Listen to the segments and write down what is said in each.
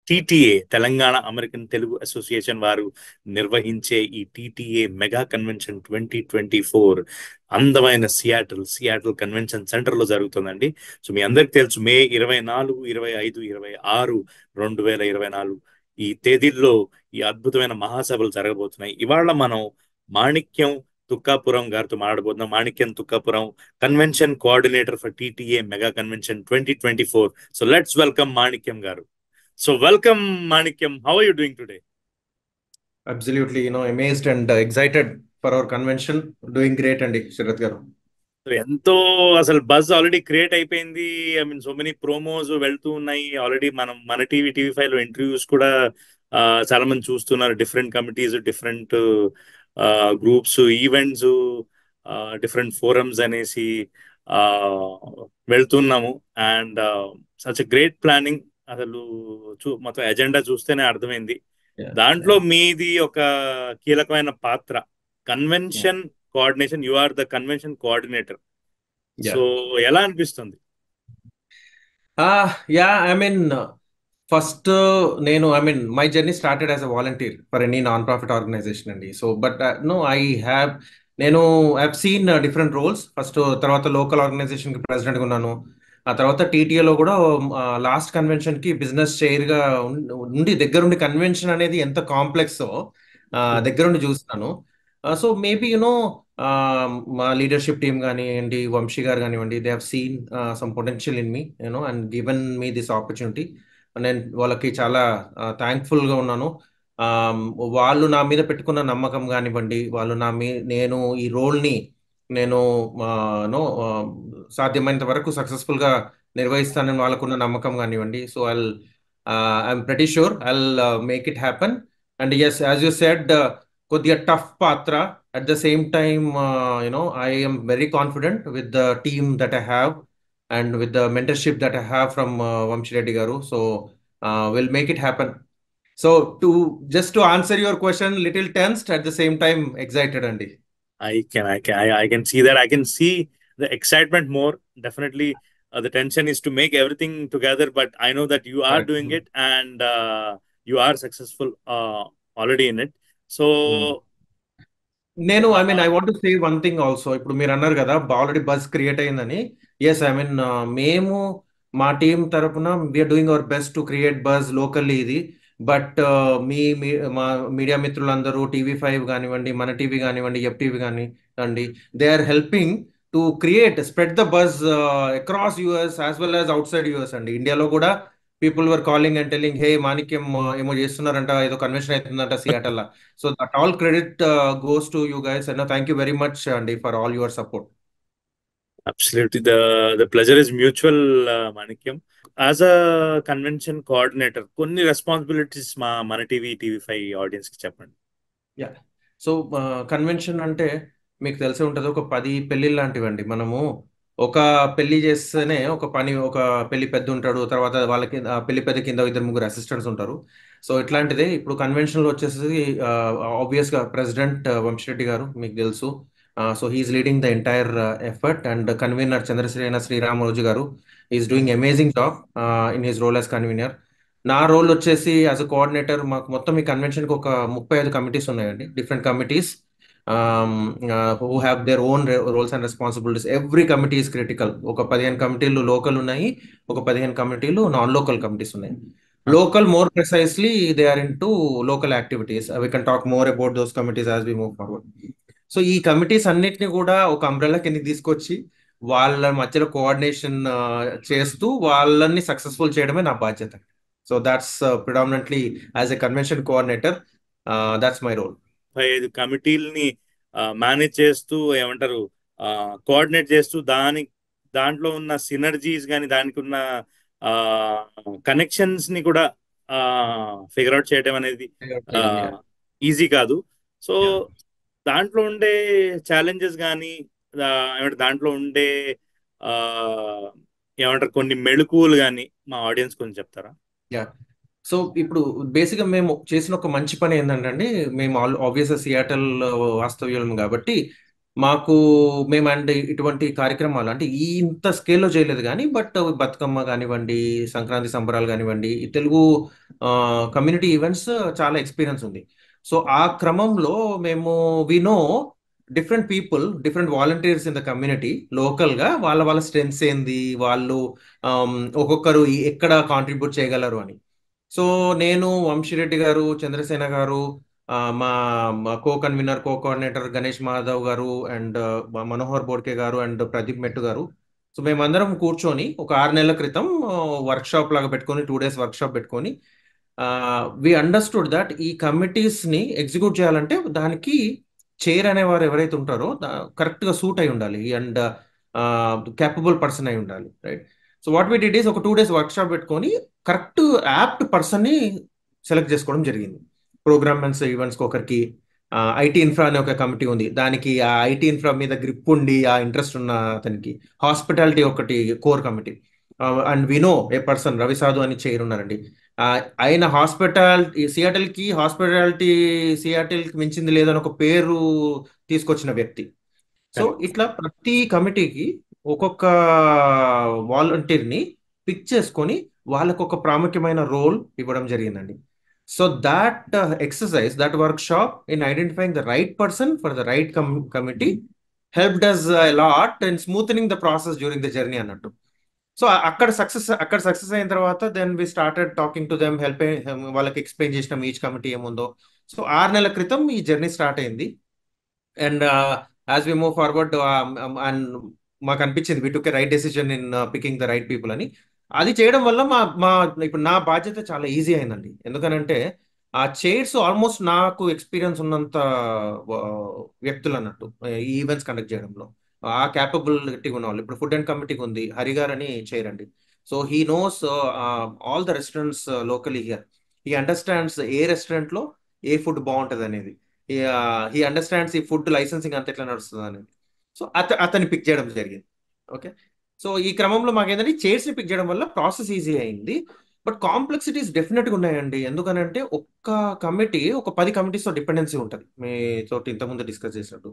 TTA Telangana American Telugu association వారు నిర్వహించే ఈ టీటీఏ మెగా కన్వెన్షన్ 2024 అందమైన సియాటిల్ కన్వెన్షన్ సెంటర్ లో జరుగుతుందండి. సో మీ అందరికి తెలుసు, మే 24, 25, 26, 2024 ఈ తేదీల్లో ఈ అద్భుతమైన మహాసభలు జరగబోతున్నాయి. ఇవాళ మనం మాణిక్యం తుక్కాపురం గారితో మాట్లాడబోతున్నాం. Manikyam Tukkapuram, convention coordinator for TTA mega convention 2024. So let's welcome Manikyam garu. So welcome Manikyam. How are you doing today? Absolutely, amazed and excited for our convention. Doing great, Andy, Sharath garu. So ఎంతో అసలు బజ్ ఆల్రెడీ క్రియేట్ అయిపోయింది. I mean so many promos వెళ్తూ ఉన్నాయి already. మన TV5 లో interviews కూడా చాలా మంది చూస్తున్నారు. Different committees, different groups, events, different forums అనేసి ఆ, వెళ్తున్నాము. And such great planning. అసలు మొత్తం ఎజెండా చూస్తేనే అర్థమైంది. Yeah, దాంట్లో yeah, మీది ఒక కీలకమైన పాత్ర, yeah, convention coordination. You are the convention coordinator. So yeah. ఎలా అనిపిస్తుంది? Yeah, first, my journey started as a volunteer for any non-profit organization, Andy. So, but no, I've seen different roles. First, తర్వాత local organization కి president గా ఉన్నాను. ఆ తర్వాత TTA లో కూడా లాస్ట్ కన్వెన్షన్ కి బిజినెస్ చైర్ గా ఉండి దగ్గరుండి కన్వెన్షన్ అనేది ఎంత కాంప్లెక్స్ దగ్గరుండి చూస్తున్నాను. సో మేబీ మా లీడర్షిప్ టీమ్ కానివ్వండి, వంశీ గారు కానివ్వండి, they have seen some potential in me and given me this opportunity. నేను వాళ్ళకి చాలా థ్యాంక్ఫుల్గా ఉన్నాను. వాళ్ళు నా మీద పెట్టుకున్న నమ్మకం కానివ్వండి, వాళ్ళు నేను ఈ రోల్ని నేను సాధ్యమైనంత వరకు సక్సెస్ఫుల్గా నిర్వహిస్తానని వాళ్ళకున్న నమ్మకం కానివ్వండి. So I'm pretty sure I'll make it happen. And yes, as you said, కొద్దిగా టఫ్ పాత్ర. At the same time I am very confident with the team that I have and with the mentorship that I have from Vamshi Reddy garu. So we'll make it happen. So just to answer your question, little tensed, at the same time excited, Andy. I can see that. I can see the excitement more. Definitely, the tension is to make everything together. But I know that you are Correct. doing it, and you are successful already in it. So నేను I want to say one thing also. ఇప్పుడు మీరు అన్నారు కదా already buzz create అయిందని. Yes, మేము మా team తరపున we're doing our best to create buzz locally ఇది. బట్ మా మీడియా మిత్రులందరూ టీవీ5 కానివ్వండి, మన టీవీ కానివ్వండి, ఎఫ్టీవీ కానివ్వండి, they are helping to spread the buzz across US as well as outside US అండి. ఇండియాలో కూడా people were calling and telling, hey Manikyam ఏమో చేస్తున్నారంట, ఏదో కన్వెన్షన్ అవుతుందంట Seattle. So that all credit goes to you guys, and thank you very much, Andy, for all your support. absolutely, the pleasure is mutual, Manikyam. As a convention coordinator, కొన్ని responsibilities మన TV5 audience కి చెప్పండి. Yeah, so convention అంటే మీకు తెలిసే ఉంటుంది, ఒక 10 పెళ్ళిళ్ళు లాంటివండి. మనము ఒక పెళ్లి చేస్తేనే ఒక పెళ్లి పెద్ద ఉంటాడు, తర్వాత వాళ్ళకి పెళ్లి పెద్ద కింద 2-3 అసిస్టెంట్స్ ఉంటారు. సో ఇట్లాంటిదే ఇప్పుడు కన్వెన్షన్లో వచ్చేసి ఆబ్వియస్గా ప్రెసిడెంట్ వంశిరెడ్డి గారు మీకు తెలుసు. So he is leading the entire effort. And convener Chandrasena Sriramaraju garu is doing amazing job in his role as convener. నా రోల్ వచ్చేసి యాజ్ అ కోఆర్డినేటర్. మాకు మొత్తం ఈ కన్వెన్షన్కి ఒక 35 కమిటీస్ ఉన్నాయండి, different committees who have their own roles and responsibilities. Every committee is critical. ఒక 15 కమిటీలు లోకల్ ఉన్నాయి, ఒక 15 కమిటీలు నాన్ లోకల్ కమిటీస్ ఉన్నాయి. Local, more precisely, they are into local activities. We can talk more about those committees as we move forward. So ఈ committees అన్నిటిని కూడా ఒక అంబ్రెల్లా కింద తీసుకొచ్చి వాళ్ళ మధ్యలో కోఆర్డినేషన్ చేస్తూ వాళ్ళని సక్సెస్ఫుల్ చేయడమే నా బాధ్యత. So that's predominantly as a convention coordinator, that's my role. 5 కమిటీలని మేనేజ్ చేస్తూ, ఏమంటారు, కోఆర్డినేట్ చేస్తూ దాంట్లో ఉన్న సినర్జీస్ కానీ దానికి ఉన్న కనెక్షన్స్ ని కూడా ఫిగర్ అవుట్ చేయడం అనేది ఈజీ కాదు. సో దాంట్లో ఉండే ఛాలెంజెస్ కానీ ఏమంటారు, దాంట్లో ఉండే ఏమంటారు కొన్ని మెళుకువలు కానీ మా ఆడియన్స్ కొంచెం చెప్తారా? సో ఇప్పుడు బేసిక్గా మేము చేసిన ఒక మంచి పని ఏంటంటే అండి, మేము ఆబ్వియస్గా సియాటల్ వాస్తవ్యులం కాబట్టి మాకు మేము అండ్ ఇటువంటి కార్యక్రమాలు అంటే ఈ ఇంత స్కేల్లో చేయలేదు కానీ బట్ బతుకమ్మ కానివ్వండి, సంక్రాంతి సంబరాలు కానివ్వండి, ఈ తెలుగు కమ్యూనిటీ ఈవెంట్స్ చాలా ఎక్స్పీరియన్స్ ఉంది. సో ఆ క్రమంలో మేము we know different people, different volunteers in the community లోకల్గా వాళ్ళ వాళ్ళ స్ట్రెంగ్స్ ఏంది, వాళ్ళు ఒక్కొక్కరు ఎక్కడ కాంట్రిబ్యూట్ చేయగలరు అని. సో నేను, వంశీరెడ్డి గారు, చంద్రసేన గారు, మా కో కన్వీనర్, కో కోఆర్డినేటర్ గణేష్ మాధవ్ గారు అండ్ మనోహర్ బోర్కే గారు అండ్ ప్రదీప్ మెట్టు గారు. సో మేమందరం కూర్చొని ఒక 6 నెలల క్రితం వర్క్ షాప్ లాగా పెట్టుకొని, 2 days వర్క్ షాప్ పెట్టుకొని వి అండర్స్టూడ్ దట్ ఈ కమిటీస్ ని ఎగ్జిక్యూట్ చేయాలంటే దానికి చైర్ అనేవారు ఎవరైతే ఉంటారో కరెక్ట్ గా సూట్ అయి ఉండాలి అండ్ క్యాపబుల్ పర్సన్ అయి ఉండాలి, right? So what we did is ఒక 2 days వర్క్ షాప్ పెట్టుకొని కరెక్ట్ యాప్ట్ పర్సన్ ని సెలెక్ట్ చేసుకోవడం జరిగింది. ప్రోగ్రామ్స్ ఈవెంట్స్కి ఒకరికి, ఐటీ ఇన్ఫ్రా అనే ఒక కమిటీ ఉంది, దానికి ఆ ఐటీ ఇన్ఫ్రా మీద గ్రిప్ ఉండి ఆ ఇంట్రెస్ట్ ఉన్న అతనికి. హాస్పిటాలిటీ ఒకటి కోర్ కమిటీ, అండ్ వినో ఏ పర్సన్ రవి సాధు అని చైర్ ఉన్నారండి. ఆయన హాస్పిటాలిటీ సియాటిల్కి మించింది లేదని ఒక పేరు తీసుకొచ్చిన వ్యక్తి. So correct. ఇట్లా ప్రతి కమిటీకి ఒక్కొక్క వాలంటీర్ని పిక్ చేసుకొని వాళ్ళకు ఒక ప్రాముఖ్యమైన రోల్ ఇవ్వడం జరిగిందండి. So that exercise, that workshop in identifying the right person for the right committee help does lot and smoothening the process during the journey అన్నట్టు. సో అక్కడ సక్సెస్ అయిన తర్వాత then we started talking to them, help వాళ్ళకి explain చేసినాం each committee ఏముందో. So 6 నెలల క్రితం ఈ జర్నీ స్టార్ట్ అయింది. And as we move forward and మాకు అనిపించింది we took a right decision in picking the right people అని. అది చేయడం వల్ల మా మా ఇప్పుడు నా బాధ్యత చాలా ఈజీ అయిందండి. ఎందుకనంటే ఆ చైర్స్ ఆల్మోస్ట్ నాకు ఎక్స్పీరియన్స్ ఉన్నంత వ్యక్తులు అన్నట్టు ఈ ఈవెంట్స్ కండక్ట్ చేయడంలో ఆ క్యాపబిలిటీ ఉన్న వాళ్ళు. ఇప్పుడు ఫుడ్ అండ్ కమిటీకి ఉంది హరి గారు అని చైర్ అండి. So he knows all the restaurants locally here. He understands A restaurant లో ఏ ఫుడ్ బాగుంటుంది అనేది. హీ అండర్స్టాండ్స్ ఈ ఫుడ్ లైసెన్సింగ్ అంత ఎట్లా నడుస్తుంది అనేది. సో అతన్ని పిక్ చేయడం జరిగింది. ఓకే. సో ఈ క్రమంలో మాకేంటంటే చైర్స్ ని పిక్ చేయడం వల్ల ప్రాసెస్ ఈజీ అయింది. బట్ కాంప్లెక్సిటీస్ డెఫినెట్గా ఉన్నాయండి. ఎందుకనంటే ఒక్క కమిటీ ఒక 10 కమిటీస్తో డిపెండెన్సీ ఉంటుంది, మీతో ఇంతకుముందు డిస్కస్ చేసినట్టు.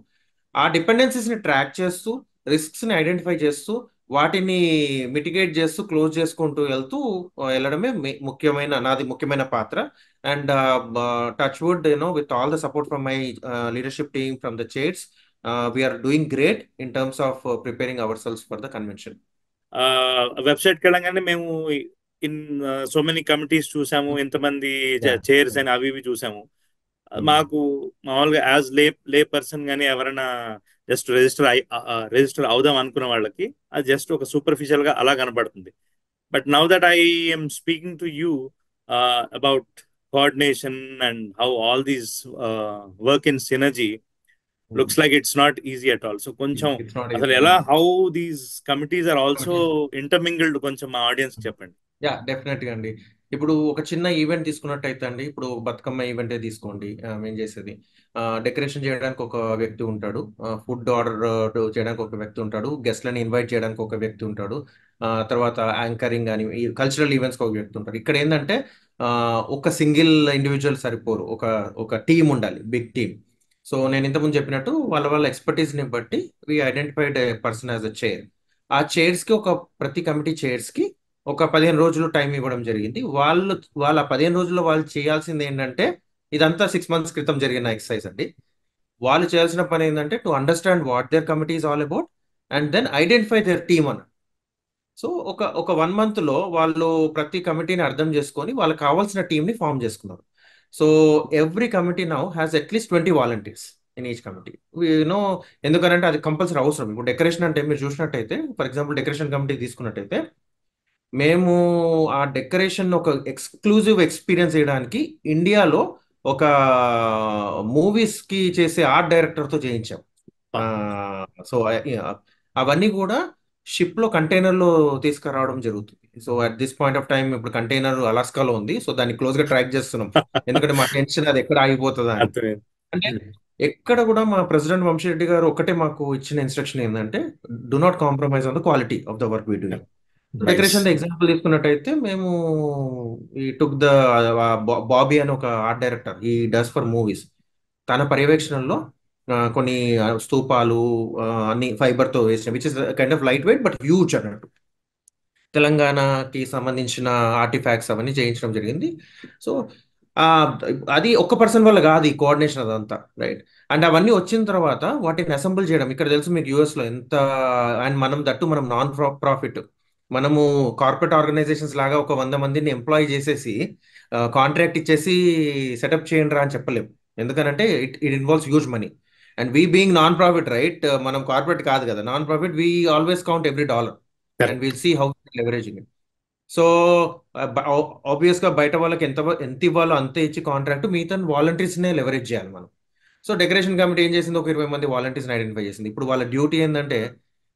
ఆ డిపెండెన్సీస్ ని ట్రాక్ చేస్తూ, రిస్క్స్ ని ఐడెంటిఫై చేస్తూ, వాటిని మిటిగేట్ చేస్తూ, క్లోజ్ చేసుకుంటూ వెళ్తూ వెళ్ళడమే నాది ముఖ్యమైన పాత్ర. And touch wood with all the support from my leadership team from the chairs, we're doing great in terms of preparing our cells for the convention. వెబ్సైట్కి వెళ్ళగానే మేము ఇన్ సో మెనీ కమిటీస్ చూసాము, ఎంతమంది చైర్స్ అని అవి ఇవి చూసాము. మాకు మామూలుగా యాజ్ లే పర్సన్ కానీ ఎవరైనా జస్ట్ రిజిస్టర్ అవుదాం అనుకున్న వాళ్ళకి అది జస్ట్ ఒక సూపర్ఫిషియల్ గా అలా కనబడుతుంది. But now that I am speaking to you about coordination and how all these work in synergy, looks like it's not easy at all. So కొంచెం ఇట్స్ నాట్ అసలు ఈజీ. ఎలా how these committees are also intermingled కొంచెం మా audience చెప్పండి. Yeah, definite గా అండి. ఇప్పుడు ఒక చిన్న ఈవెంట్ తీసుకున్నట్టయితే అండి, ఇప్పుడు బతుకమ్మ ఈవెంటే తీసుకోండి. మేము చేసేది డెకరేషన్ చేయడానికి ఒక వ్యక్తి ఉంటాడు, ఫుడ్ ఆర్డర్ చేయడానికి ఒక వ్యక్తి ఉంటాడు, గెస్ట్లని ఇన్వైట్ చేయడానికి ఒక వ్యక్తి ఉంటాడు, తర్వాత యాంకరింగ్ అని కల్చరల్ ఈవెంట్స్కి ఒక వ్యక్తి ఉంటాడు. ఇక్కడ ఏంటంటే ఒక సింగిల్ ఇండివిజువల్ సరిపోరు, ఒక ఒక టీం ఉండాలి, బిగ్ టీమ్. సో నేను ఇంతకుముందు చెప్పినట్టు వాళ్ళ వాళ్ళ ఎక్స్పర్టీస్ని బట్టి we identified a person as a chair. ఆ చైర్స్కి ప్రతి కమిటీ చైర్స్కి ఒక 15 రోజులు టైం ఇవ్వడం జరిగింది. వాళ్ళ 15 రోజుల్లో వాళ్ళు చేయాల్సింది ఏంటంటే, ఇదంతా 6 months క్రితం జరిగిన ఎక్సర్సైజ్ అండి. వాళ్ళు చేయాల్సిన పని ఏంటంటే to understand what their committee is all about and then identify their team అన్న. సో ఒక 1 month లో వాళ్ళు ప్రతి కమిటీని అర్థం చేసుకొని వాళ్ళకి కావాల్సిన టీంని ఫామ్ చేసుకున్నారు. So every committee now has at least 20 volunteers in each committee. You know ఎందుకంటే అది కంపల్సరీ అవసరం. ఇప్పుడు డెకరేషన్ అంటే మీరు చూసినట్టయితే, ఫర్ ఎగ్జాంపుల్ డెకరేషన్ కమిటీ తీసుకున్నట్టయితే, మేము ఆ డెకరేషన్ ఒక ఎక్స్క్లూజివ్ ఎక్స్పీరియన్స్ చేయడానికి ఇండియాలో ఒక మూవీస్ కి చేసే ఆర్ట్ డైరెక్టర్ తో చేయించాం. సో అవన్నీ కూడా షిప్ లో కంటైనర్ లో తీసుకురావడం జరుగుతుంది. So at this point of time ఇప్పుడు కంటైనర్ అలాస్కాలో ఉంది. సో దాన్ని క్లోజ్ గా ట్రాక్ చేస్తున్నాం, ఎందుకంటే మా టెన్షన్ అది ఎక్కడ ఆగిపోతుందా అని. అర్థమైంది. అంటే ఎక్కడ కూడా మా ప్రెసిడెంట్ వంశీరెడ్డి గారు ఒకటే మాకు ఇచ్చిన ఇన్స్ట్రక్షన్ ఏంటంటే, do not compromise on the quality of the work we doing. Nice. Decoration example తీసుకున్నట్టయితే, మేము ఈ టుక్ ద బాబీ అని ఒక ఆర్ట్ డైరెక్టర్, ఈ డస్ ఫర్ మూవీస్. తన పర్యవేక్షణలో కొన్ని స్తూపాలు, అన్ని ఫైబర్తో వేసిన, which is kind of light weight but huge అన్నట్టు. తెలంగాణకి సంబంధించిన ఆర్టిఫాక్ట్స్ అవన్నీ చేయించడం జరిగింది. సో ఆ, అది ఒక్క పర్సన్ వల్ల కాదు ఈ కోఆర్డినేషన్ అదంతా, రైట్? అండ్ అవన్నీ వచ్చిన తర్వాత వాటిని అసెంబుల్ చేయడం, ఇక్కడ తెలుసు మీకు యూఎస్ లో ఎంత, అండ్ మనం దట్టు మనం నాన్ ప్రాఫిట్, మనము కార్పొరేట్ ఆర్గనైజేషన్స్ లాగా ఒక 100 మందిని ఎంప్లాయ్ చేసేసి కాంట్రాక్ట్ ఇచ్చేసి సెటప్ చేయండి రా అని చెప్పలేము. ఎందుకనంటే it involves huge money. And we being non profit, right, మనం కార్పొరేట్ కాదు కదా, non profit, we always count every dollar and correct. Will see how leveraging it. So obvious గా బయట వాళ్ళకి ఎంత ఇవ్వాలో అంతే ఇచ్చి కాంట్రాక్ట్, మిగతా వాలంటీర్స్ నే లెవరేజ్ చేయాలి మనం. సో డెకరేషన్ కమిటీ ఏం చేసింది, ఒక 20 మంది వాలంటీర్స్ ఐడెంటిఫై చేసింది. ఇప్పుడు వాళ్ళ డ్యూటీ ఏంటంటే,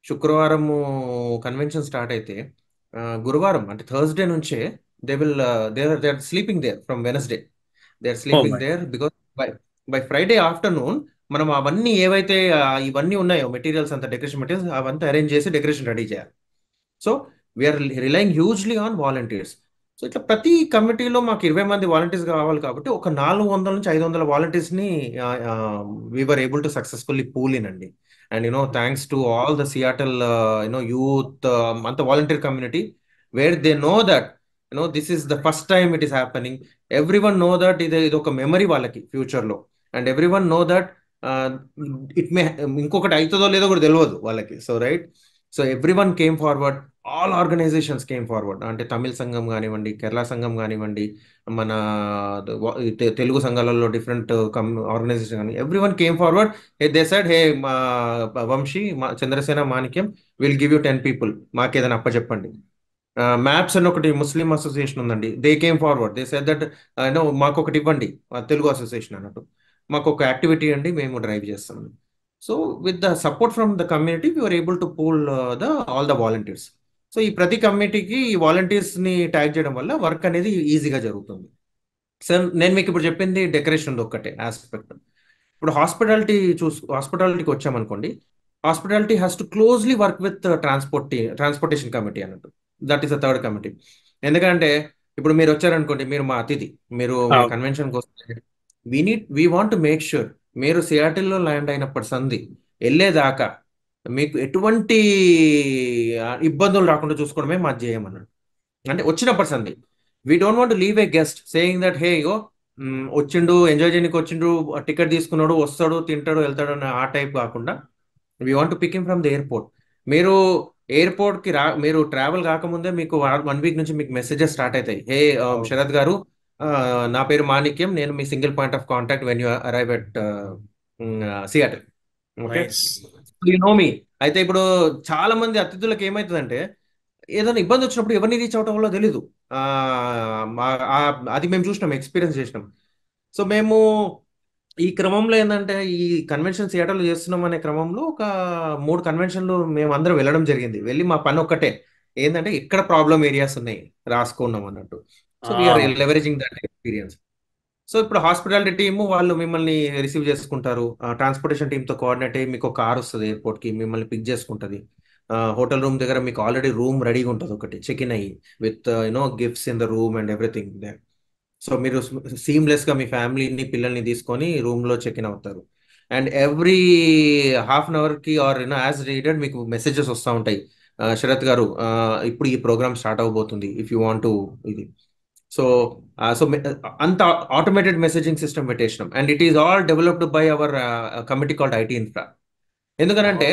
శుక్రవారం కన్వెన్షన్ స్టార్ట్ అయితే గురువారం అంటే థర్స్డే నుంచే they will they are sleeping there from Wednesday. They are oh sleeping my. There because by by Friday afternoon మనం అవన్నీ ఏవైతే ఇవన్నీ ఉన్నాయో మెటీరియల్స్, అంతా డెకరేషన్ మెటీరియల్స్ అవంతా అరేంజ్ చేసి డెకరేషన్ రెడీ చేయాలి. So we're relying hugely on volunteers. So ఇట్లా ప్రతి కమిటీలో మాకు 20 మంది వాలంటీర్స్ కావాలి కాబట్టి ఒక 400 నుంచి 500 వాలంటీర్స్ని we're able to successfully pull in అండి. And thanks to all the Seattle youth, అంత volunteer community, where they know that this is the first time it is happening. Everyone know that ఇది ఒక memory వాళ్ళకి ఫ్యూచర్లో. And everyone know that it may ఇంకొకటి అవుతుందో లేదో కూడా తెలియదు వాళ్ళకి. So right, so everyone came forward, all organizations came forward. అంటే తమిళ సంఘం కానివ్వండి, కేరళ సంఘం కానివ్వండి, మన తెలుగు సంఘాలలో డిఫరెంట్ ఆర్గనైజేషన్ కానీ, everyone came forward. They said, hey Vamshi, Chandrasena, Manikyam, will give you 10 people, మాకేదైనా అప్పచెప్పండి. మ్యాప్స్ అని ఒకటి ముస్లిం అసోసియేషన్ ఉందండి, they came forward, they said that మాకు ఒకటి ఇవ్వండి, తెలుగు అసోసియేషన్ అన్నట్టు, మాకు ఒక యాక్టివిటీ అండి, మేము డ్రైవ్ చేస్తాం. So with the support from the community we are able to pool all the volunteers. So ఈ ప్రతి కమ్యూనిటీకి ఈ వాలంటీర్స్ ని ట్యాగ్ చేయడం వల్ల వర్క్ అనేది ఈజీగా జరుగుతుంది. సార్ నేను మీకు ఇప్పుడు చెప్పింది డెకరేషన్ ఒక్కటే ఆస్పెక్ట్. ఇప్పుడు హాస్పిటాలిటీకి వచ్చామనుకోండి, hospitality has to closely work with transportation committee అన్నట్టు. That is the third committee. ఎందుకంటే ఇప్పుడు మీరు వచ్చారనుకోండి, మీరు మా అతిథి, మీరు మా కన్వెన్షన్కి వస్తే we want to make sure మీరు సియాటిల్లో ల్యాండ్ అయినప్పటి సంది వెళ్ళేదాకా మీకు ఎటువంటి ఇబ్బందులు రాకుండా చూసుకోవడమే మా ధ్యేయం అన్నట్టు. అంటే వచ్చినప్పటి సంది we don't want leave a guest saying that hey ఇగో వచ్చిండు, ఎంజాయ్ చేయడానికి వచ్చిండు, టికెట్ తీసుకున్నాడు, వస్తాడు, తింటాడు, వెళ్తాడు అన్న ఆ టైప్ కాకుండా, we want pick him from the airport. మీరు ఎయిర్పోర్ట్ కి మీరు ట్రావెల్ కాకముందే మీకు 1 వీక్ నుంచి మీకు మెసేజెస్ స్టార్ట్ అవుతాయి. హే శరత్ గారు, నా పేరు మాణిక్యం, నేను మీ single point of contact when you arrive at Seattle. Okay, nice. You know me. అయితే ఇప్పుడు చాలా మంది అతిథులకు ఏమవుతుందంటే, ఏదైనా ఇబ్బంది వచ్చినప్పుడు ఎవరిని రీచ్ అవటం వల్ల తెలీదు. ఆ, అది మేము చూసినాం, ఎక్స్పీరియన్స్ చేసినాం. సో మేము ఈ క్రమంలో ఏంటంటే, ఈ కన్వెన్షన్ సియాటల్ చేస్తున్నాం అనే క్రమంలో ఒక 3 కన్వెన్షన్లు మేము అందరం వెళ్ళడం జరిగింది. వెళ్ళి మా పని ఒక్కటే ఏంటంటే, ఎక్కడ ప్రాబ్లం ఏరియాస్ ఉన్నాయి రాసుకున్నాం అన్నట్టు. So we're leveraging that experience. So ఇప్పుడు హాస్పిటాలిటీ టీము వాళ్ళు మిమ్మల్ని రిసీవ్ చేసుకుంటారు, ట్రాన్స్పోర్టేషన్ టీంతో కోఆర్డినేట్ అయ్యి మీకు ఒక కార్ వస్తుంది ఎయిర్పోర్ట్కి, మిమ్మల్ని పిక్ చేసుకుంటుంది. హోటల్ రూమ్ దగ్గర మీకు ఆల్రెడీ రూమ్ రెడీగా ఉంటుంది ఒకటి, చెక్ ఇన్ అయ్యి with gifts in the room and everything దే. సో మీరు సీమ్లెస్ గా మీ ఫ్యామిలీని, పిల్లల్ని తీసుకొని రూమ్ లో చెక్ ఇన్ అవుతారు. అండ్ ఎవ్రీ హాఫ్ కి ఆర్ యాజ్ రీడెడ్ మీకు మెసేజెస్ వస్తూ ఉంటాయి. శరత్ గారు, ఇప్పుడు ఈ ప్రోగ్రామ్ స్టార్ట్ అవబోతుంది, ఇఫ్ యూ వాంట్ టు ఇది. సో సో అంత ఆటోమేటెడ్ మెసేజింగ్ సిస్టమ్ పెట్టేసినాం. And it is all developed by our committee called IT infra. ఎందుకనంటే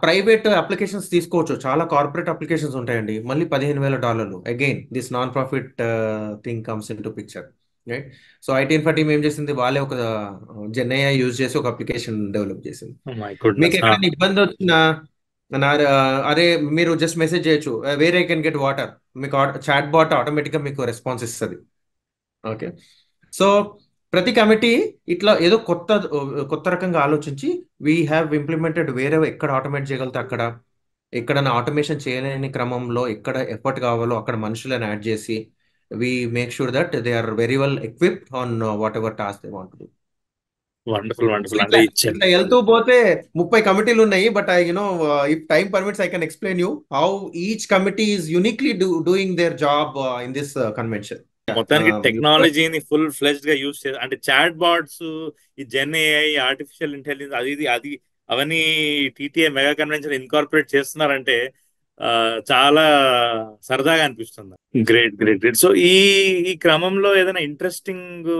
ప్రైవేట్ అప్లికేషన్స్ తీసుకోవచ్చు, చాలా కార్పొరేట్ అప్లికేషన్స్ ఉంటాయండి, మళ్ళీ $15,000. Again this non profit thing comes in to picture, right? So IT infra team ఏం చేసింది, వాళ్ళే ఒక జెన్నై యూజ్ చేసి ఒక అప్లికేషన్ డెవలప్ చేసింది. మై మీకు గుడ్నెస్. ఎక్కడైనా ఇబ్బంది వచ్చినా అరే మీరు జస్ట్ మెసేజ్ చేయొచ్చు, where I can get water, మీకు చాట్ బాట్ ఆటోమేటిక్గా మీకు రెస్పాన్స్ ఇస్తుంది. ఓకే, సో ప్రతి కమిటీ ఇట్లా ఏదో కొత్త కొత్త రకంగా ఆలోచించి వీ హ్యావ్ ఇంప్లిమెంటెడ్, వేరే ఎక్కడ ఆటోమేట్ చేయగలిగితే అక్కడ, ఎక్కడైనా ఆటోమేషన్ చేయలేని క్రమంలో ఎక్కడ ఎఫర్ట్ కావాలో అక్కడ మనుషులను యాడ్ చేసి we make sure that they are very well equipped on whatever task they want to. Wonderful, so wonderful. అంటే ఇట్లా ఇచ్చాను. ఇట్లా వెళ్తూ పోతే 30 కమిటీలు ఉన్నాయి. But I if time permits I can explain you how each committee is uniquely doing their job in this convention. మొత్తానికి టెక్నాలజీని ఫుల్ ఫ్లెజ్డ్ గా యూజ్ చేసి అంటే చాట్ బాట్స్, ఈ జెన్ ఏఐ, ఆర్టిఫిషియల్ ఇంటెలిజెన్స్, అది అవన్నీ టీటీఏ మెగా కన్వెన్షన్ ఇన్కార్పొరేట్ చేస్తున్నారంటే ఆ, చాలా సరదాగా అనిపిస్తుంది. Great great great. సో ఈ క్రమంలో ఏదైనా ఇంట్రెస్టింగ్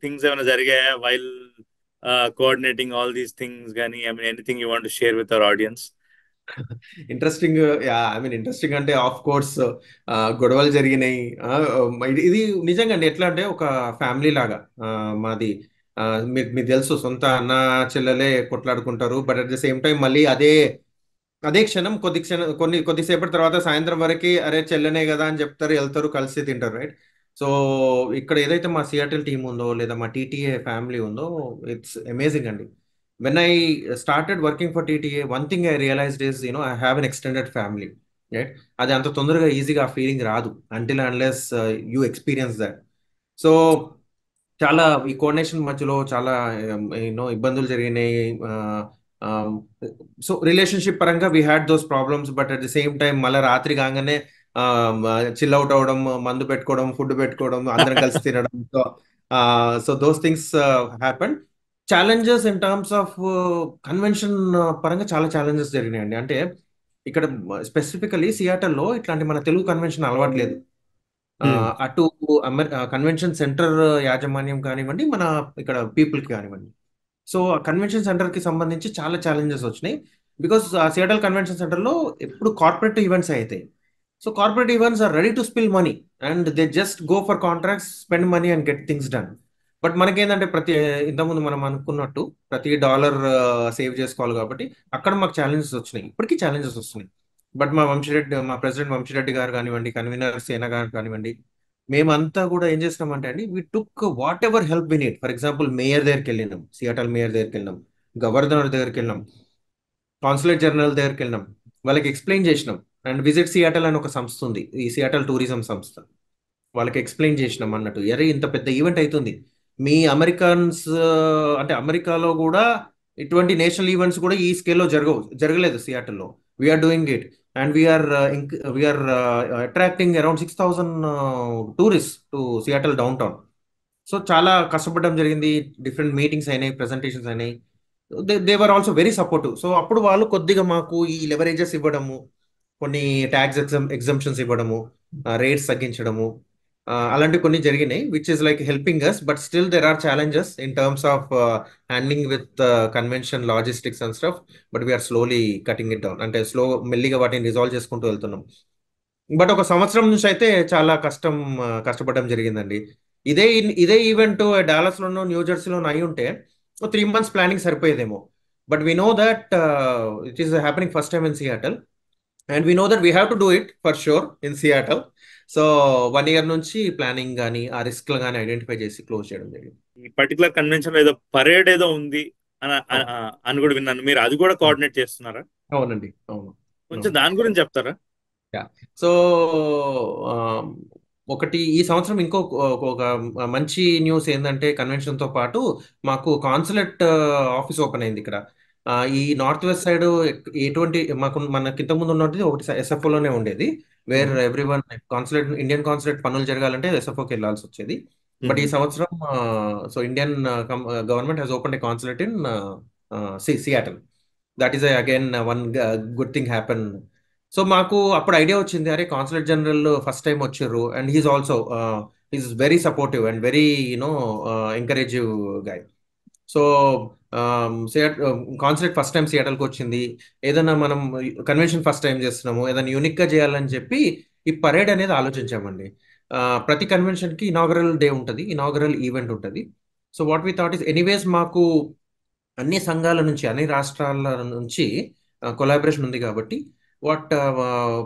థింగ్స్ ఏమైనా జరిగాయా while coordinating all these things కానీ? I mean anything you want to share with our audience? Interesting, I mean interesting అంటే ఆఫ్ కోర్స్ గొడవలు జరిగినాయి. ఇది నిజంగా అండి, ఎట్లా అంటే ఒక ఫ్యామిలీ లాగా మాది. మీకు తెలుసు, సొంత అన్న చెల్లెలే కొట్లాడుకుంటారు, but at the same time మళ్ళీ అదే అదే క్షణం కొద్దిసేపటి తర్వాత సాయంత్రం వరకు అరే చెల్లెనే కదా అని చెప్తారు, వెళ్తారు, కలిసి తింటారు, రైట్? సో ఇక్కడ ఏదైతే మా సియాటిల్ టీం ఉందో లేదా మా టీటీఏ ఫ్యామిలీ ఉందో, ఇట్స్ అమేజింగ్ అండి. When I started working for TTA, one thing I realised is I have an extended family, right? అది అంత తొందరగా ఈజీగా ఆ ఫీలింగ్ రాదు until unless you experience that. So చాలా ఈ కోఆర్డినేషన్ మధ్యలో చాలా ఎన్నో ఇబ్బందులు జరిగినాయి. సో రిలేషన్షిప్ పరంగా we had those problems, but at the same time మళ్ళీ రాత్రి కాగానే చిల్ అవుట్ అవడం, మందు పెట్టుకోవడం, ఫుడ్ పెట్టుకోవడం, అందరం కలిసి తినడం. So those things happen. Challenges in terms of convention పరంగా చాలా ఛాలెంజెస్ జరిగినాయండి. అంటే ఇక్కడ స్పెసిఫికలీ సియాటల్లో ఇట్లాంటి మన తెలుగు కన్వెన్షన్ అలవాట్లేదు. అటు కన్వెన్షన్ సెంటర్ యాజమాన్యం కానివ్వండి, మన ఇక్కడ పీపుల్కి కానివ్వండి. సో ఆ కన్వెన్షన్ సెంటర్కి సంబంధించి చాలా ఛాలెంజెస్ వచ్చినాయి. బికాస్ ఆ సియాటల్ కన్వెన్షన్ సెంటర్లో ఎప్పుడు కార్పొరేట్ ఈవెంట్స్ అవుతాయి. So corporate events are ready to spill money and they just go for contracts, spend money and get things done. But మనకేంటంటే ఇంతకుముందు మనం అనుకున్నట్టు ప్రతి డాలర్ సేవ్ చేసుకోవాలి కాబట్టి అక్కడ మాకు ఛాలెంజెస్ వచ్చినాయి, ఇప్పటికీ ఛాలెంజెస్ వస్తున్నాయి. బట్ మా ప్రెసిడెంట్ వంశీరెడ్డి గారు కానివ్వండి, కన్వీనర్ సేన గారు కానివ్వండి, మేమంతా కూడా ఏం చేసినామంటే అండి, we took whatever help we need. For example mayor దగ్గరికి వెళ్ళినాం, సియాటల్ మేయర్ దగ్గరికి వెళ్ళినాం, గవర్నర్ దగ్గరికి వెళ్ళినాం, కాన్సులేట్ జనరల్ దగ్గరికి వెళ్ళినాం, వాళ్ళకి ఎక్స్ప్లెయిన్ చేసినాం. అండ్ విజిట్ సియాటల్ అని ఒక సంస్థ ఉంది, ఈ సియాటల్ టూరిజం సంస్థ. వాళ్ళకి ఎక్స్ప్లెయిన్ చేసినాం అన్నట్టు, ఎరే ఇంత పెద్ద ఈవెంట్ అవుతుంది, మీ అమెరికన్స్ అంటే అమెరికాలో కూడా ఇటువంటి నేషనల్ ఈవెంట్స్ కూడా ఈ స్కేల్లో జరగలేదు సియాటల్లో. We're doing it and we're attracting around 6,000 tourist to Seattle downtown. So చాలా కష్టపడడం జరిగింది, డిఫరెంట్ మీటింగ్స్ అయినాయి, ప్రెజెంటేషన్స్ అయినాయి. They were also very supportive. So అప్పుడు వాళ్ళు కొద్దిగా మాకు ఈ లెవరేజెస్ ఇవ్వడము, కొన్ని ట్యాక్స్ ఎగ్జంప్షన్స్ ఇవ్వడము, రేట్స్ తగ్గించడము, అలాంటివి కొన్ని జరిగినాయి, which is like helping us. But still there are challenges in terms of handling with convention logistics and stuff. But we're slowly cutting it down, అంటే మెల్లిగా వాటిని రిజాల్వ్ చేసుకుంటూ వెళ్తున్నాం. బట్ ఒక సంవత్సరం నుంచి అయితే చాలా కష్టపడడం జరిగిందండి. ఇదే ఇదే ఈవెంట్ డాలస్ లోనో న్యూ జెర్సీలోనో అయి ఉంటే 3 months ప్లానింగ్ సరిపోయేదేమో. But we know that it is happening first time in Seattle and we know that we have to do it for sure in Seattle. So 1 year నుంచి planning కానీ ఆ risk కానీ identify చేసి close చేయడం జరిగింది. ఈ particular convention ఏదో parade ఏదో ఉంది అని కూడా విన్నాను, మీరు అది కూడా కోఆర్డినేట్ చేస్తున్నారా? అవునండి, అవును. కొంచెం దాని గురించి చెప్తారా? సో ఒకటి ఈ సంవత్సరం ఇంకో ఒక మంచి న్యూస్ ఏంటంటే, కన్వెన్షన్ తో పాటు మాకు కాన్సులేట్ ఆఫీస్ ఓపెన్ అయింది ఇక్కడ. ఈ నార్త్ వెస్ట్ సైడ్ ఎటువంటి మనకి ఇంత ముందు ఉన్నది ఒకటి SFO లోనే ఉండేది, where everyone Indian consulate పనులు జరగాలంటే SFOకి వెళ్ళాల్సి వచ్చేది. బట్ ఈ సంవత్సరం so Indian government has open a consulate in Seattle. That is again one good thing happen. So మాకు అప్పుడు ఐడియా వచ్చింది, అరే కాన్సులేట్ జనరల్ ఫస్ట్ టైం వచ్చారు and he's also is very supportive and very encouraging guy. So consulate first time సియాటల్కి వచ్చింది, ఏదైనా మనం convention first time చేస్తున్నాము, ఏదైనా యూనిక్గా చేయాలని చెప్పి ఈ పరేడ్ అనేది ఆలోచించామండి. ప్రతి కన్వెన్షన్కి ఇనాగరల్ డే ఉంటుంది, ఇనాగరల్ ఈవెంట్ ఉంటుంది. So what we thought is, anyways మాకు అన్ని సంఘాల నుంచి, అన్ని రాష్ట్రాల నుంచి కొలాబరేషన్ ఉంది కాబట్టి వాట్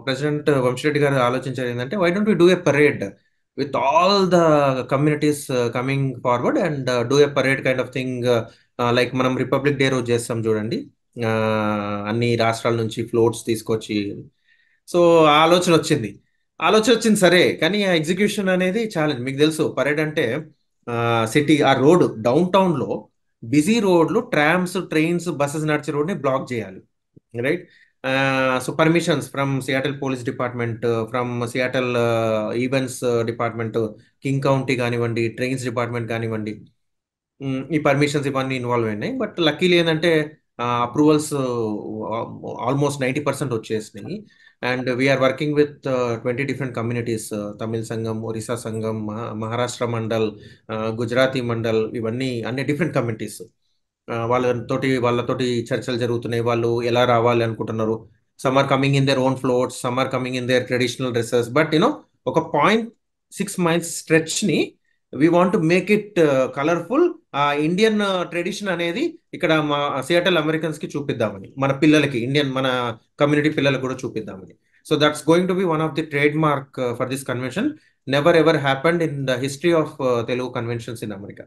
ప్రెసిడెంట్ వంశీరెడ్డి గారు ఆలోచించారు ఏంటంటే, why don't we do a parade with all the communities coming forward and do a parade kind of thing, like మనం రిపబ్లిక్ డే రోజు చేస్తాం చూడండి, అన్ని రాష్ట్రాల నుంచి ఫ్లోట్స్ తీసుకొచ్చి. సో ఆలోచన వచ్చింది సరే, కానీ ఆ ఎగ్జిక్యూషన్ అనేది ఛాలెంజ్. మీకు తెలుసు పరేడ్ అంటే సిటీ ఆ రోడ్ డౌన్ టౌన్ లో బిజీ రోడ్లు, ట్రామ్స్, ట్రైన్స్, బస్సెస్ నడిచే రోడ్ని బ్లాక్ చేయాలి, right? So permissions from Seattle police department, from Seattle events department, King County కానివ్వండి, ట్రైన్స్ డిపార్ట్మెంట్ కానివ్వండి, ఈ పర్మిషన్స్ ఇవన్నీ ఇన్వాల్వ్ అయినాయి. బట్ లక్కీలీ ఏంటంటే అప్రూవల్స్ ఆల్మోస్ట్ 90% వచ్చేసినాయి. And we're working with 20 different communities, Tamil సంఘం, ఒరిస్సా సంఘం, మహారాష్ట్ర మండల్, గుజరాతీ మండల్, ఇవన్నీ అన్ని డిఫరెంట్ కమ్యూనిటీస్. వాళ్ళతోటి చర్చలు జరుగుతున్నాయి. వాళ్ళు ఎలా రావాలి అనుకుంటున్నారు. Some are coming in their own floats, some are coming in their traditional dresses. But ఒక 0.6 మైల్స్ స్ట్రెచ్ ని we want make it colourful. ఆ ఇండియన్ ట్రెడిషన్ అనేది ఇక్కడ మా సియాటల్ అమెరికన్స్ కి చూపిద్దామని, మన పిల్లలకి, మన కమ్యూనిటీ పిల్లలకు కూడా చూపిద్దామని. So that's going to be one of the trade mark for this convention. Never ever happened in the history of Telugu conventions in America.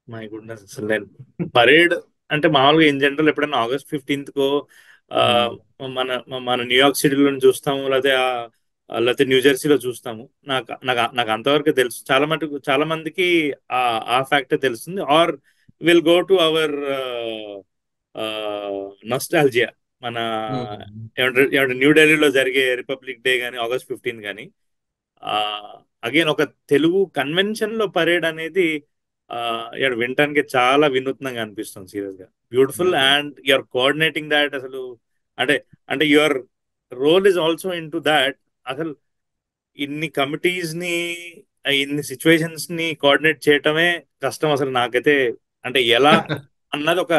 My goodness, అసలు నేను పరేడ్ అంటే మామూలుగా ఇన్ జనరల్ ఎప్పుడైనా August 15th కో ఆ, మన మన న్యూయార్క్ సిటీలో చూస్తాము, లేకపోతే న్యూ జెర్సీలో చూస్తాము. నాకు నాకు నాకు అంతవరకు తెలుసు. చాలా మందికి ఆ ఆ ఫ్యాక్టర్ తెలుస్తుంది. Or will go to our nostalgia, మన ఏమంటే న్యూఢిల్లీలో జరిగే రిపబ్లిక్ డే కానీ August 15 కానీ, అగైన్ ఒక తెలుగు కన్వెన్షన్ లో పరేడ్ అనేది ఇక్కడ వినటానికి చాలా వినూత్నంగా అనిపిస్తుంది. సీరియస్ గా beautiful, and you're coordinating that. అసలు అంటే అంటే your role is also in to that. అసలు ఇన్ని కమిటీస్ ని, ఇన్ని సిచ్యువేషన్స్ ని కోఆర్డినేట్ చేయటమే కష్టం అసలు. నాకైతే అంటే ఎలా అన్నది ఒక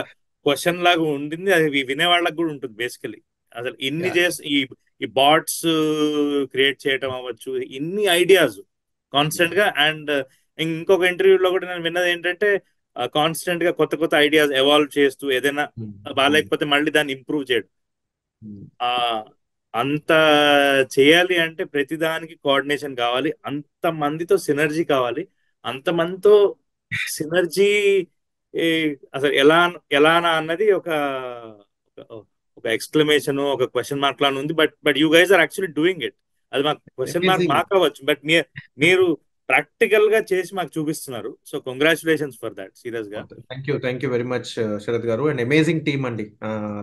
క్వశ్చన్ లాగా ఉండింది. అది వినే వాళ్ళకి కూడా ఉంటుంది బేసికలీ. అసలు ఇన్ని చేసి ఈ ఈ బాట్స్ క్రియేట్ చేయటం అవ్వచ్చు, ఇన్ని ఐడియాస్ కాన్స్టెంట్ గా. అండ్ ఇంకొక ఇంటర్వ్యూలో కూడా నేను విన్నది ఏంటంటే కాన్స్టెంట్ గా కొత్త కొత్త ఐడియాస్ ఎవాల్వ్ చేస్తూ, ఏదైనా బాగాలేకపోతే మళ్ళీ దాన్ని ఇంప్రూవ్ చేయడం. ఆ అంత చేయాలి అంటే ప్రతిదానికి కోఆర్డినేషన్ కావాలి, అంత మందితో సినర్జీ కావాలి. అంత మందితో సినర్జీ అసలు ఎలానా అన్నది ఒక ఎక్స్క్లమేషన్, ఒక క్వశ్చన్ మార్క్ లాగా ఉంది. But you guys are actually doing it. అది మాకు క్వశ్చన్ మార్క్ మాకు అవ్వచ్చు, బట్ మీరు ప్రాక్టికల్ గా చేసి మాకు చూపిస్తున్నారు. So congratulations for that, serious గా. Thank you very much Sharath garu. And amazing team అండి,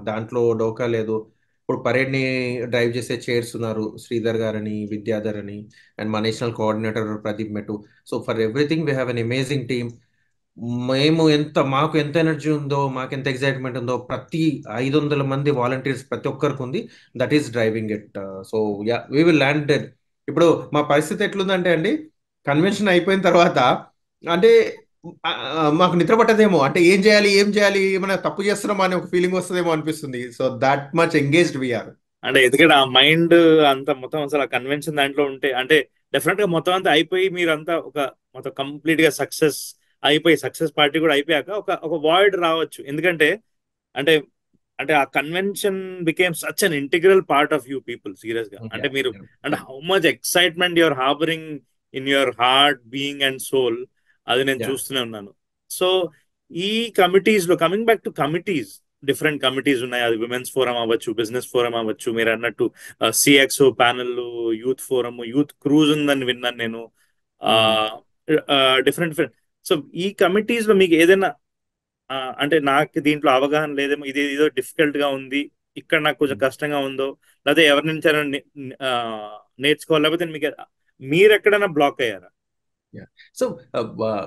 దాంట్లో డోకా లేదు. ఇప్పుడు పరేడ్ ని డ్రైవ్ చేసే చైర్స్ ఉన్నారు, శ్రీధర్ గారని, విద్యాధర్ అని, అండ్ మా national coordinator Pradeep Metu. So for everything we have an amazing team. మాకు ఎంత ఎనర్జీ ఉందో, మాకు ఎంత ఎక్సైట్మెంట్ ఉందో, ప్రతి 500 మంది వాలంటీర్స్ ప్రతి ఒక్కరికి ఉంది. That is driving it. So yeah, we will land. ఇప్పుడు మా పరిస్థితి ఎట్లుందంటే అండి, కన్వెన్షన్ అయిపోయిన తర్వాత అంటే మాకు నిద్ర పట్టదేమో, అంటే ఏం చేయాలి, ఏమైనా తప్పు చేస్తున్నామా అనే ఒక ఫీలింగ్ వస్తుందేమో అనిపిస్తుంది. So that much engaged we're. అంటే ఎందుకంటే ఆ మైండ్ అంతా మొత్తం అసలు ఆ కన్వెన్షన్ దాంట్లో ఉంటే, అంటే డెఫినెట్ గా మొత్తం అంతా అయిపోయి మీరంతా మొత్తం కంప్లీట్ గా సక్సెస్ పార్టీ కూడా అయిపోయాక ఒక వాయిడ్ రావచ్చు. ఎందుకంటే అంటే అంటే ఆ convention became such an integral part of you people, serious గా. అంటే మీరు అంటే how much excitement your harbouring in your heart, being and soul, అది నేను చూస్తూనే ఉన్నాను. సో ఈ కమిటీస్ లో, coming back to committees, different committees ఉన్నాయి. అది విమెన్స్ ఫోరం అవ్వచ్చు, బిజినెస్ ఫోరం అవ్వచ్చు, మీరు అన్నట్టు CX panel, youth forum, youth cruise ఉందని విన్నాను నేను. Different different. సో ఈ కమిటీస్ లో మీకు ఏదైనా అంటే నాకు దీంట్లో అవగాహన లేదేమో, ఇది ఏదో డిఫికల్ట్ గా ఉంది, ఇక్కడ నాకు కొంచెం కష్టంగా ఉందో, లేకపోతే ఎవరి నుంచి నేర్చుకోవాలి, లేకపోతే మీరు ఎక్కడైనా బ్లాక్ అయ్యారా? సో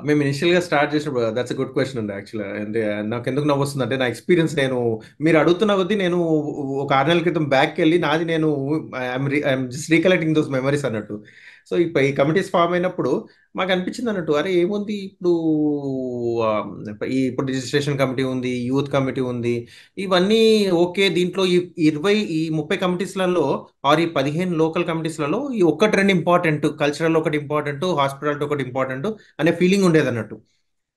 మేము ఇనిషియల్ గా స్టార్ట్ చేసినప్పుడు దట్స్ గుడ్ క్వశ్చన్ అండి. యాక్చువల్గా అంటే నాకు ఎందుకు నవ్వు వస్తుంది అంటే, నా ఎక్స్పీరియన్స్, మీరు అడుగుతున్న కొద్దీ నేను ఒక 6 నెలల క్రితం బ్యాక్ వెళ్ళి నాది నేను I'm just recollecting those memories అన్నట్టు. సో ఈ కమిటీస్ ఫామ్ అయినప్పుడు మాకు అనిపించింది అన్నట్టు, అరే ఏముంది ఇప్పుడు, ఇప్పుడు రిజిస్ట్రేషన్ కమిటీ ఉంది, యూత్ కమిటీ ఉంది, ఇవన్నీ ఓకే. దీంట్లో ఈ 30 కమిటీస్లలో ఆర్ ఈ 15 లోకల్ కమిటీస్లలో ఈ ఒక్కటి రెండు ఇంపార్టెంట్, కల్చరల్ ఒకటి ఇంపార్టెంట్, హాస్పిటాలిటీ ఒకటి ఇంపార్టెంట్ అనే ఫీలింగ్ ఉండేది అన్నట్టు.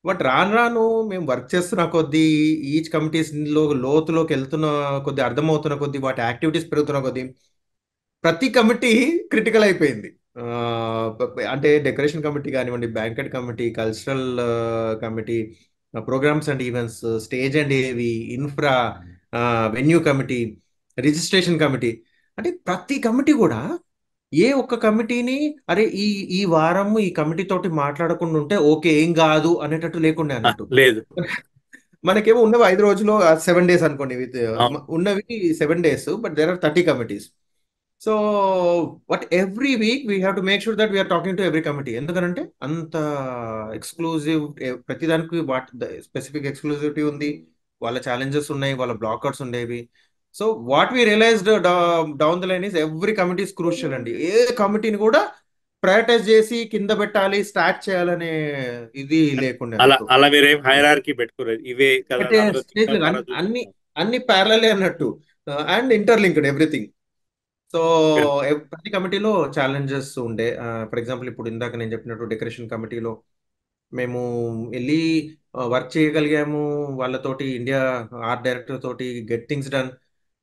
బట్ రాను రాను మేము వర్క్ చేస్తున్న కొద్దీ, ఈచ్ కమిటీస్లో లోతులోకి వెళ్తున్న కొద్దీ, అర్థమవుతున్న కొద్దీ, వాటి యాక్టివిటీస్ పెరుగుతున్న కొద్దీ ప్రతి కమిటీ క్రిటికల్ అయిపోయింది. అంటే డెకరేషన్ కమిటీ కానివ్వండి, banquet committee, cultural committee, programs and events, stage and AV, infra, venue committee, registration committee, అంటే ప్రతి కమిటీ కూడా ఏ ఒక్క కమిటీని అరే ఈ వారం ఈ కమిటీ తోటి మాట్లాడకుండా ఉంటే ఓకే ఏం కాదు అనేటట్టు లేకుండే అన్నట్టు. లేదు. మనకేమో ఉన్నవి 5 రోజులు 7 days అనుకోండి, విత్ అవును. ఉన్నవి 7 days, but there are 30 committees. So but every week we have to make sure that we're talking to every committee. ఎందుకంటే అంత ఎక్స్క్లూజివ్, ప్రతిదానికి వాట్ స్పెసిఫిక్ ఎక్స్క్లూజివిటీ ఉంది, వాళ్ళ ఛాలెంజెస్ ఉన్నాయి, వాళ్ళ బ్లాకర్స్ ఉండేవి. So what we realised down the line is every committee is crucial అండి. ఏ కమిటీని కూడా ప్రయారిటైజ్ చేసి కింద పెట్టాలి, స్టార్ట్ చేయాలనే ఇది లేకుండా అలా అన్నట్టు. అలా మీరేం హైరార్కీ పెట్టుకోలేదు, ఇవే కదా అంటే అందరూ స్టేజ్ తింటాం ద్వారా అన్ని చూసుకుంటాం. అన్ని ప్యారలే అన్నట్టు, and interlinked everything. So Okay. ప్రతి కమిటీలో ఛాలెంజెస్ ఉండే. ఫర్ ఎగ్జాంపుల్ ఇప్పుడు ఇందాక నేను చెప్పినట్టు డెకరేషన్ కమిటీలో మేము వెళ్ళి వర్క్ చేయగలిగాము వాళ్ళతోటి, ఇండియా ఆర్ట్ డైరెక్టర్ తోటి, get things done.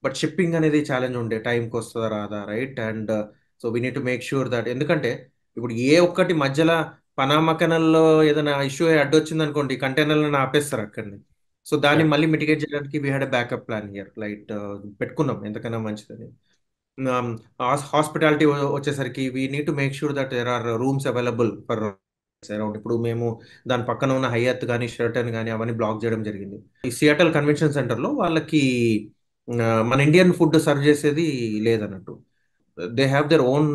But shipping అనేది ఛాలెంజ్ ఉండే, టైంకి వస్తుందా రాదా, right? And so we need to make sure that, ఎందుకంటే ఇప్పుడు ఏ ఒక్కటి మధ్యలో పనామా కెనాల్లో ఏదైనా ఇష్యూ అడ్డొచ్చింది అనుకోండి, కంటైనర్లను ఆపేస్తారు అక్కడిని. సో దాన్ని Yeah. మళ్ళీ మిటిగేట్ చేయడానికి we had backup plan here, light పెట్టుకున్నాం ఎంతకైనా మంచిదని. హాస్పిటాలిటీ వచ్చేసరికి we need to make sure that there are rooms available for around. ఇప్పుడు మేము దాని పక్కన ఉన్న హయత్ కానీ, షెరటన్ కానీ అవన్నీ బ్లాక్ చేయడం జరిగింది. ఈ సియాటల్ కన్వెన్షన్ సెంటర్లో వాళ్ళకి మన ఇండియన్ ఫుడ్ సర్వ్ చేసేది లేదన్నట్టు. They have their own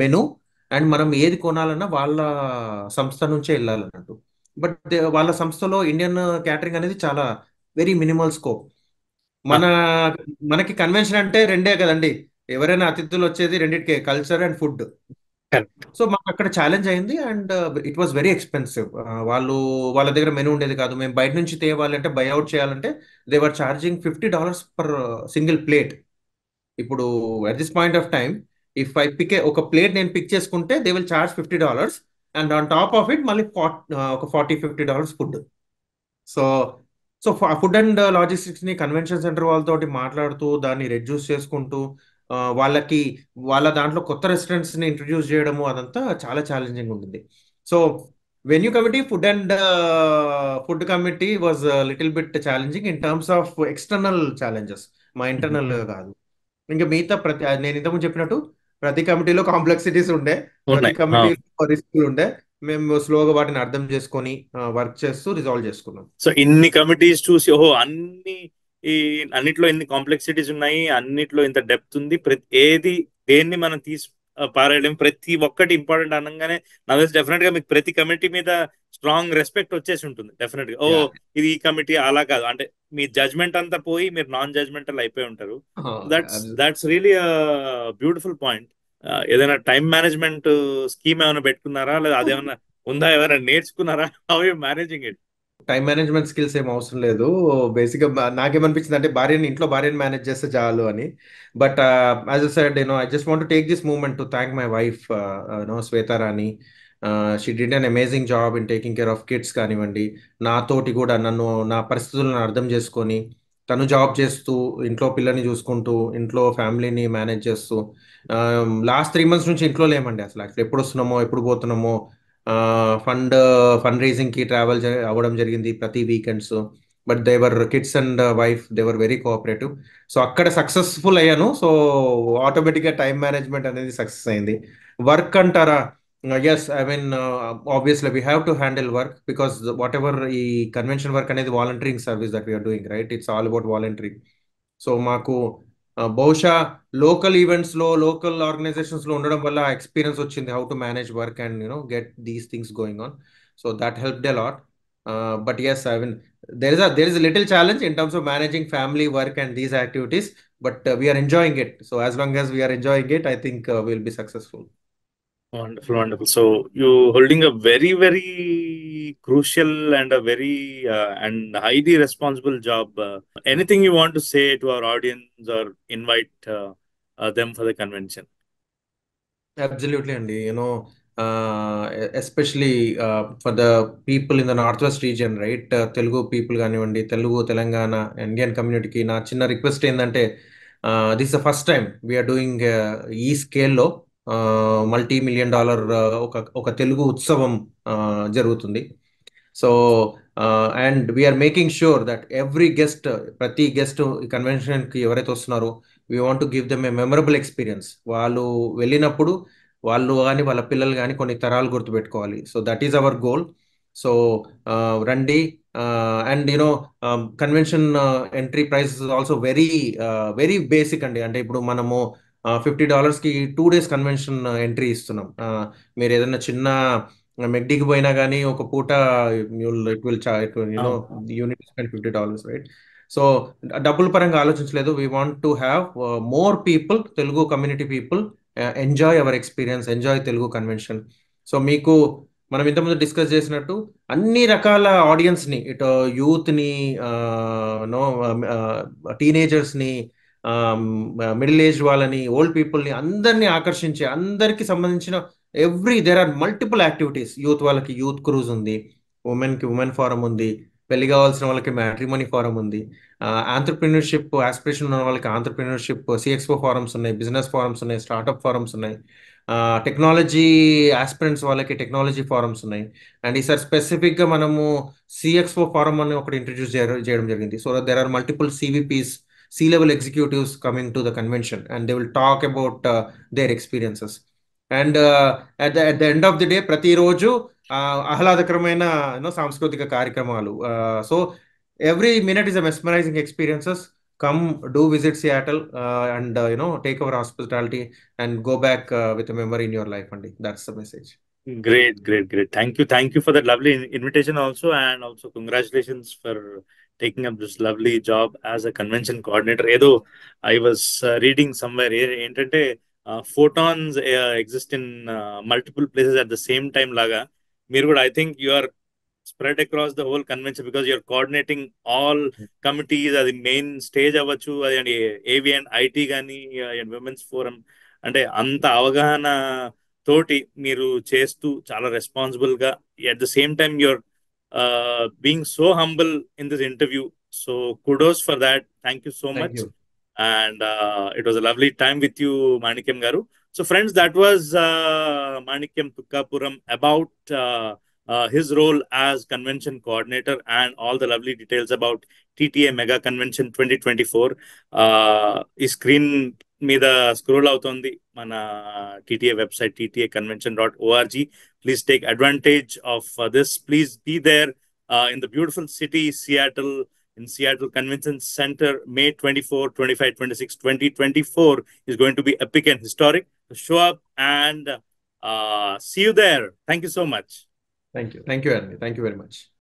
menu, and మనం ఏది కొనాలన్నా వాళ్ళ సంస్థ నుంచే వెళ్ళాలన్నట్టు. బట్ వాళ్ళ సంస్థలో ఇండియన్ క్యాటరింగ్ అనేది చాలా వెరీ మినిమల్ స్కోప్. Ah, మన మనకి కన్వెన్షన్ అంటే రెండే కదండి, ఎవరైనా అతిథులు వచ్చేది రెండింటికే, culture and food. correct. So మాకు అక్కడ ఛాలెంజ్ అయింది, and it was very expensive. వాళ్ళ దగ్గర మెనూ ఉండేది కాదు. మేము బయట నుంచి తేవాలంటే, బైఅవుట్ చేయాలంటే they're charging $50 per single plate. ఇప్పుడు at this point of time, if I pick ఒక ప్లేట్ నేను పిక్ చేసుకుంటే they will charge $50, and on top of it మళ్ళీ ఒక $40-50 food. So so food and logistics ని కన్వెన్షన్ సెంటర్ వాళ్ళతోటి మాట్లాడుతూ దాన్ని రెడ్యూస్ చేసుకుంటూ, వాళ్ళకి వాళ్ళ దాంట్లో కొత్త రెస్టారెంట్స్ ని ఇంట్రడ్యూస్ చేయడము, అదంతా చాలా ఛాలెంజింగ్ ఉంటుంది. So venue committee, food committee was little bit challenging in terms of external challenges, మా Mhm. ఇంటర్నల్ కాదు. ఇంకా మిగతా నేను ఇంతకుముందు చెప్పినట్టు ప్రతి కమిటీలో కాంప్లెక్సిటీస్ ఉండే, ప్రతి ఉన్నాయి. కమిటీలో రిస్కులు ఉండే. మేము స్లోగా వాటిని అర్థం చేసుకొని వర్క్ చేస్తూ రిజాల్వ్ చేసుకున్నాం. సో ఇన్ని కమిటీస్ చూసి, ఓహో, ఈ అన్నిట్లో ఇన్ని కాంప్లెక్సిటీస్ ఉన్నాయి, అన్నిట్లో ఇంత డెప్త్ ఉంది, ప్రతి ఏది దేన్ని మనం తీసి పారేయడం, ప్రతి ఒక్కటి ఇంపార్టెంట్ అనగానే నాకు తెలిసి డెఫినెట్ గా మీకు ప్రతి కమిటీ మీద స్ట్రాంగ్ రెస్పెక్ట్ వచ్చేసి ఉంటుంది డెఫినెట్ గా. ఓ, యా. ఇది ఈ కమిటీ అలా కాదు అంటే మీ జడ్జ్మెంట్ అంతా పోయి మీరు నాన్ జడ్జ్మెంటల్ అయిపోయి ఉంటారు. That's really beautiful point. ఏదైనా టైం మేనేజ్మెంట్ స్కీమ్ ఏమైనా పెట్టుకున్నారా, లేదా అదేమన్నా ఉందా, ఏమైనా నేర్చుకున్నారా? How you managing it? Time management skills ఏం అవసరం లేదు. బేసిక్గా నాకేమనిపించింది అంటే, ఇంట్లో భార్యని మేనేజ్ చేస్తే చాలు అని. But as I said, I just want to take this moment to thank my wife, Shweta Rani. She did an amazing job in taking care of kids కానివ్వండి, నాతోటి కూడా నా పరిస్థితులను అర్థం చేసుకొని తను జాబ్ చేస్తూ, ఇంట్లో పిల్లని చూసుకుంటూ, ఇంట్లో ఫ్యామిలీని మేనేజ్ చేస్తూ, లాస్ట్ 3 months నుంచి ఇంట్లో లేమండి. అసలు ఎప్పుడు వస్తున్నామో, ఎప్పుడు పోతున్నామో, ఫండ్ ఫండ్ రైజింగ్ కి ట్రావెల్ అవ్వడం జరిగింది ప్రతి weekends. But they're kids and wife, they're very cooperative. So అక్కడ సక్సెస్ఫుల్ అయ్యాను. సో ఆటోమేటిక్గా టైం మేనేజ్మెంట్ అనేది సక్సెస్ అయింది. వర్క్ అంటారా, yes, I mean obviously we have to handle work, because whatever ఈ కన్వెన్షన్ వర్క్ అనేది volunteering service that we're doing, right? It's all about volunteering. So మాకు బహుశా local events లో, local organisations లో ఉండడం వల్ల ఎక్స్పీరియన్స్ వచ్చింది, how to manage work and get these things going on. So that helped a lot. But yes, I mean there is a little challenge in terms of managing family, work and these activities, but we are enjoying it. So as long as we are enjoying it, I think we'll be successful. Wonderful, wonderful. So you holding a very, very crucial and a very and highly responsible job. Anything you want to say to our audience or invite them for the convention? Absolutely, Andy. Especially for the people in the Northwest region, right? Telugu people కానివ్వండి, Telugu Telangana Indian కమ్యూనిటీకి నా చిన్న request ఏంటంటే, this the first time we're doing ఈ స్కేల్లో $multi-million ఒక తెలుగు ఉత్సవం జరుగుతుంది. So and we're making sure that every guest, ప్రతి గెస్ట్ ఈ కన్వెన్షన్కి ఎవరైతే వస్తున్నారో, we want to give them a memorable experience. వాళ్ళు వెళ్ళినప్పుడు వాళ్ళు కానీ వాళ్ళ పిల్లలు కానీ కొన్ని తరాలు గుర్తుపెట్టుకోవాలి. So that is our goal. So రండి, and convention entry price also very very basic అండి. అంటే ఇప్పుడు మనము $50కి 2 days కన్వెన్షన్ ఎంట్రీ ఇస్తున్నాం. మీరు ఏదైనా చిన్న మెక్డీకి పోయినా కానీ ఒక పూట it will unit spend $50, right? So డబ్బుల పరంగా ఆలోచించలేదు. We want to have more people, Telugu community people enjoy our experience, enjoy Telugu convention. So మీకు మనం ఇంతకుముందు డిస్కస్ చేసినట్టు అన్ని రకాల ఆడియన్స్ని, ఇటు యూత్ని, నో టీనేజర్స్ని, మిడిల్ ఏజ్ వాళ్ళని, ఓల్డ్ పీపుల్ని, అందరినీ ఆకర్షించే, అందరికి సంబంధించిన there are multiple activities. Youth వాళ్ళకి యూత్ క్రూజ్ ఉంది, ఉమెన్కి ఉమెన్ ఫారం ఉంది, పెళ్లి కావాల్సిన వాళ్ళకి మ్యాట్రిమోనీ ఫారం ఉంది, ఆంటర్ప్రినర్షిప్ ఆస్పిరేషన్ ఉన్న వాళ్ళకి ఆంటర్ప్రినర్షిప్ సిఎక్స్పో ఫారమ్స్ ఉన్నాయి, బిజినెస్ ఫారమ్స్ ఉన్నాయి, స్టార్ట్అప్ ఫారమ్స్ ఉన్నాయి, టెక్నాలజీ ఆస్పిరెంట్స్ వాళ్ళకి టెక్నాలజీ ఫారమ్స్ ఉన్నాయి. అండ్ ఈసారి స్పెసిఫిక్గా మనము సిఎక్స్ఓ ఫారం అని ఒకటి ఇంట్రడ్యూస్ చేయడం జరిగింది. So there are multiple CVPs, C-level executives coming to the convention, and they will talk about their experiences. And at the end of the day, ప్రతిరోజు ఆహ్లాదకరమైన సాంస్కృతిక కార్యక్రమాలు. So every minute is a mesmerizing experiences. Come, do visit Seattle, and take our hospitality and go back with a memory in your life. And that's the message. Great, great, great. Thank you for that lovely invitation also, and also congratulations for taking up this lovely job as a convention coordinator. Edo, I was reading somewhere ఏంటంటే photons exist in multiple places at the same time laga. మీరు కూడా I think you are spread across the whole convention because you're coordinating all committees. అది main stage అవ్వచ్చు, అది ఏవి and IT కానీ and women's forum, అంటే అంత అవగాహన తోటి మీరు చేస్తూ చాలా రెస్పాన్సిబుల్ గా, at the same time you're being so humble in this interview. So kudos for that. Thank you so Thank much. you. And it was a lovely time with you, Manikyam Garu. So friends, that was Manikyam Tukkapuram about his role as convention coordinator and all the lovely details about TTA Mega Convention 2024. ఈ screen మీద scroll అవుతుంది మన TTA website, ttaconvention.org. Please take advantage of this. Please be there in the beautiful city, Seattle, in Seattle Convention Center, May 24, 25, 26, 2024 is going to be epic and historic. Show up and see you there. Thank you so much. Thank you, Andy. Thank you very much.